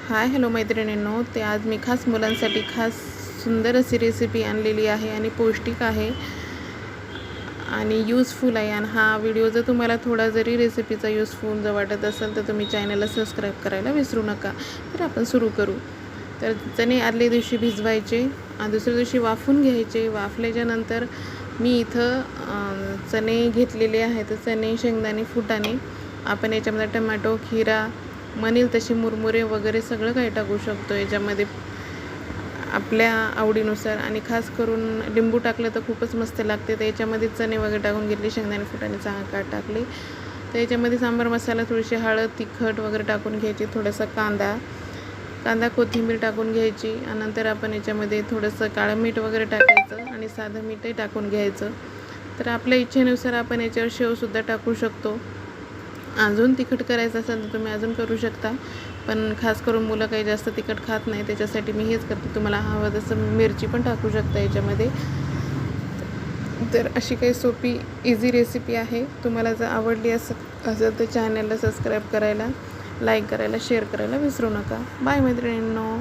Hi hello मैत्रिणींनो, ते आज मी खास मुलांसाठी खास सुंदर अशी रेसिपी आणलेली आहे आणि पौष्टिक आहे आणि यूजफुल आहे. आणि हा व्हिडिओ जर तुम्हाला थोडा जरी रेसिपीचा यूजफुल जर वाटत असेल तर तुम्ही चॅनलला सबस्क्राईब करायला विसरू नका. तर आपण सुरू करू. तर चणे आदल्या दिवशी भिजवायचे आणि दुसऱ्या दिवशी वाफून घ्यायचे. वाफल्याच्यानंतर मी इथं चणे घेतलेले आहेत. चणे, शेंगदाणे, फुटाणे, आपण याच्यामध्ये टमॅटो, खिरा, म्हणेल तशी मुरमुरे वगैरे सगळं काही टाकू शकतो याच्यामध्ये आपल्या आवडीनुसार. आणि खास करून लिंबू टाकलं तर खूपच मस्त लागते. तर याच्यामध्ये चणे वगैरे टाकून घेतले, शेंगदाणे, फुटाणे काट टाकले. तर याच्यामध्ये सांबार मसाला, थोडीशी हळद, तिखट वगैरे टाकून घ्यायची, थोडासा कांदा कोथिंबीर टाकून घ्यायची. आणि नंतर आपण याच्यामध्ये थोडंसं काळं मीठ वगैरे टाकायचं आणि साधं मीठही टाकून घ्यायचं. तर आपल्या इच्छेनुसार आपण याच्यावर शेवसुद्धा टाकू शकतो. अजून तिखट करायचं असेल तर तुम्ही अजून करू शकता, पण खास करून मुलं काही जास्त तिखट खात नाही, त्याच्यासाठी मी हेच करते. तुम्हाला हवं तसं मिरची पण टाकू शकता याच्यामध्ये. तर अशी काही सोपी इझी रेसिपी आहे. तुम्हाला जर आवडली असेल तर चॅनलला सबस्क्राईब करायला, लाईक करायला, शेअर करायला विसरू नका. बाय मैत्रिणींनो.